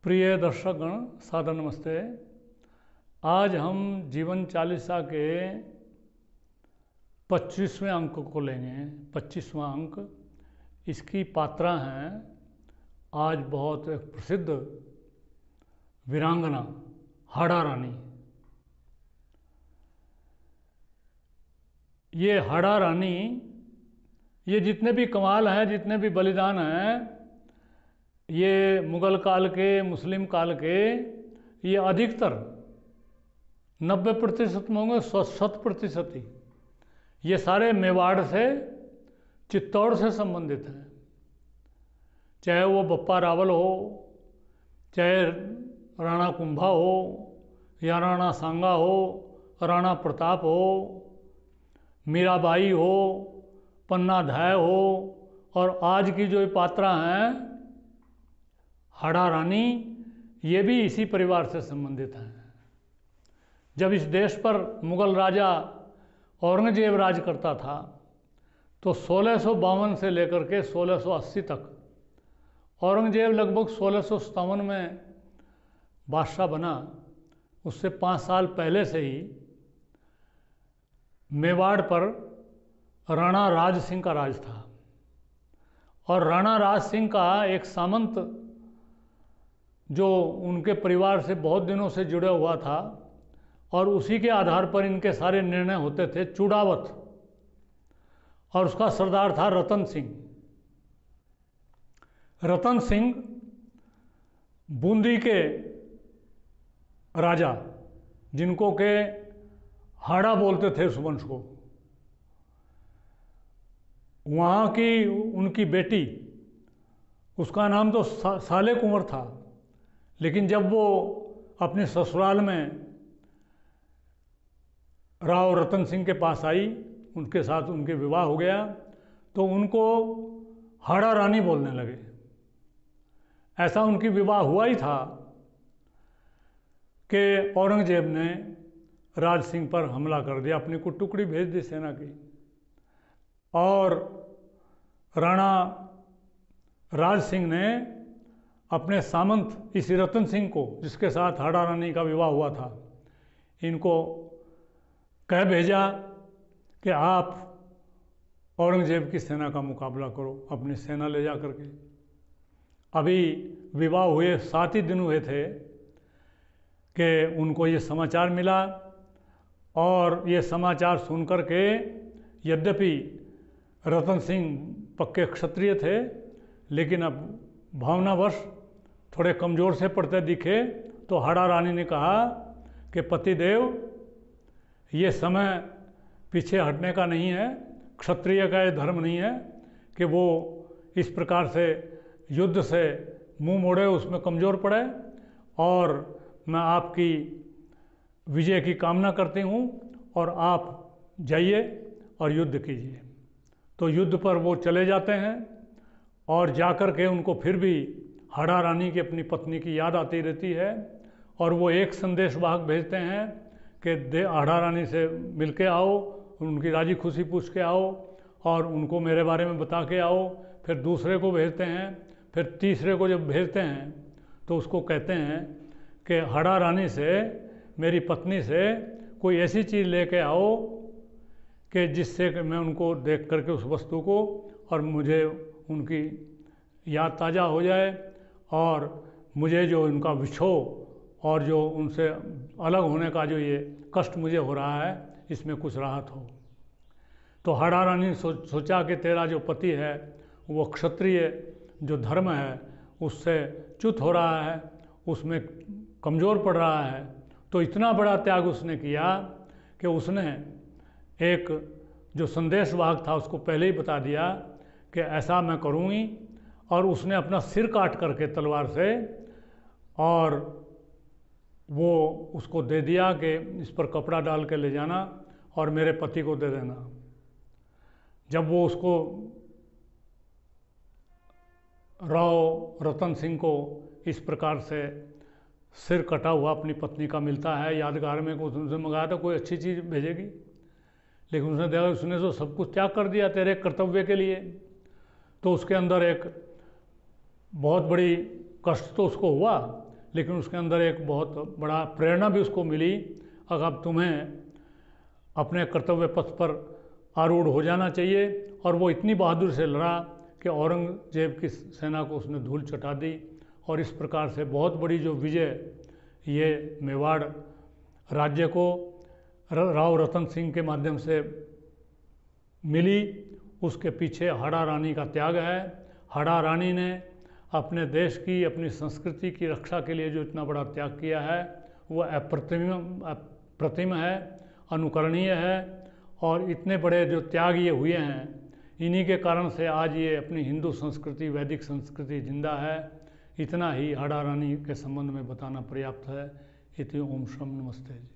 प्रिय दर्शकगण, सादर नमस्ते। आज हम जीवन चालीसा के 25वें अंक को लेंगे। 25वां अंक, इसकी पात्रा हैं आज बहुत एक प्रसिद्ध वीरांगना हाड़ा रानी। ये हाड़ा रानी, ये जितने भी कमाल हैं, जितने भी बलिदान हैं, ये मुग़ल काल के, मुस्लिम काल के, ये अधिकतर 90% में होंगे, 100% ही ये सारे मेवाड़ से, चित्तौड़ से संबंधित हैं। चाहे वो बप्पा रावल हो, चाहे राणा कुंभा हो, या राणा सांगा हो, राणा प्रताप हो, मीराबाई हो, पन्ना धाय हो, और आज की जो पात्रा हैं हाड़ा रानी, ये भी इसी परिवार से संबंधित हैं। जब इस देश पर मुग़ल राजा औरंगजेब राज करता था तो 1652 से लेकर के 1680 तक, औरंगजेब लगभग 1657 में बादशाह बना, उससे 5 साल पहले से ही मेवाड़ पर राणा राज सिंह का राज था। और राणा राज सिंह का एक सामंत जो उनके परिवार से बहुत दिनों से जुड़ा हुआ था, और उसी के आधार पर इनके सारे निर्णय होते थे, चूड़ावत, और उसका सरदार था रतन सिंह। रतन सिंह बूंदी के राजा, जिनको के हाड़ा बोलते थे उस वंश को, वहाँ की उनकी बेटी, उसका नाम तो साले कुंवर था, लेकिन जब वो अपने ससुराल में राव रतन सिंह के पास आई, उनके साथ उनके विवाह हो गया, तो उनको हाड़ा रानी बोलने लगे। ऐसा उनकी विवाह हुआ ही था कि औरंगजेब ने राज सिंह पर हमला कर दिया, अपनी को टुकड़ी भेज दी सेना की, और राणा राज सिंह ने अपने सामंत इस रतन सिंह को, जिसके साथ हाड़ा रानी का विवाह हुआ था, इनको कह भेजा कि आप औरंगजेब की सेना का मुकाबला करो, अपनी सेना ले जा करके। अभी विवाह हुए 7 ही दिन हुए थे कि उनको ये समाचार मिला, और ये समाचार सुन कर के, यद्यपि रतन सिंह पक्के क्षत्रिय थे, लेकिन अब भावनावश थोड़े कमज़ोर से पड़ते दिखे, तो हाड़ा रानी ने कहा कि पतिदेव, ये समय पीछे हटने का नहीं है, क्षत्रिय का ये धर्म नहीं है कि वो इस प्रकार से युद्ध से मुंह मोड़े, उसमें कमज़ोर पड़े, और मैं आपकी विजय की कामना करती हूँ, और आप जाइए और युद्ध कीजिए। तो युद्ध पर वो चले जाते हैं, और जाकर के उनको फिर भी हाड़ा रानी की, अपनी पत्नी की याद आती रहती है, और वो एक संदेशवाहक भेजते हैं कि हाड़ा रानी से मिल के आओ, उनकी राजी खुशी पूछ के आओ, और उनको मेरे बारे में बता के आओ। फिर दूसरे को भेजते हैं, फिर तीसरे को जब भेजते हैं तो उसको कहते हैं कि हाड़ा रानी से, मेरी पत्नी से कोई ऐसी चीज़ लेके आओ कि जिससे कि मैं उनको देख करके उस वस्तु को, और मुझे उनकी याद ताज़ा हो जाए, और मुझे जो उनका विछोह और जो उनसे अलग होने का जो ये कष्ट मुझे हो रहा है, इसमें कुछ राहत हो। तो हाड़ा रानी ने सोचा कि तेरा जो पति है वो क्षत्रिय जो धर्म है उससे च्युत हो रहा है, उसमें कमज़ोर पड़ रहा है। तो इतना बड़ा त्याग उसने किया कि उसने एक जो संदेशवाहक था उसको पहले ही बता दिया कि ऐसा मैं करूँगी, और उसने अपना सिर काट करके तलवार से, और वो उसको दे दिया कि इस पर कपड़ा डाल के ले जाना और मेरे पति को दे देना। जब वो उसको, राव रतन सिंह को इस प्रकार से सिर कटा हुआ अपनी पत्नी का मिलता है यादगार में, कुछ उनसे मंगाया था कोई अच्छी चीज़ भेजेगी, लेकिन उसने देखा, उसने तो सब कुछ त्याग कर दिया तेरे कर्तव्य के लिए। तो उसके अंदर एक बहुत बड़ी कष्ट तो उसको हुआ लेकिन उसके अंदर एक बहुत बड़ा प्रेरणा भी उसको मिली, अगर तुम्हें अपने कर्तव्य पथ पर आरूढ़ हो जाना चाहिए। और वो इतनी बहादुर से लड़ा कि औरंगजेब की सेना को उसने धूल चटा दी। और इस प्रकार से बहुत बड़ी जो विजय ये मेवाड़ राज्य को राव रतन सिंह के माध्यम से मिली, उसके पीछे हाड़ा रानी का त्याग है। हाड़ा रानी ने अपने देश की, अपनी संस्कृति की रक्षा के लिए जो इतना बड़ा त्याग किया है वो अप्रतिम है, अनुकरणीय है। और इतने बड़े जो त्याग ये हुए हैं, इन्हीं के कारण से आज ये अपनी हिंदू संस्कृति, वैदिक संस्कृति जिंदा है। इतना ही हाड़ा रानी के संबंध में बताना पर्याप्त है। इति ओम शम नमस्ते जी।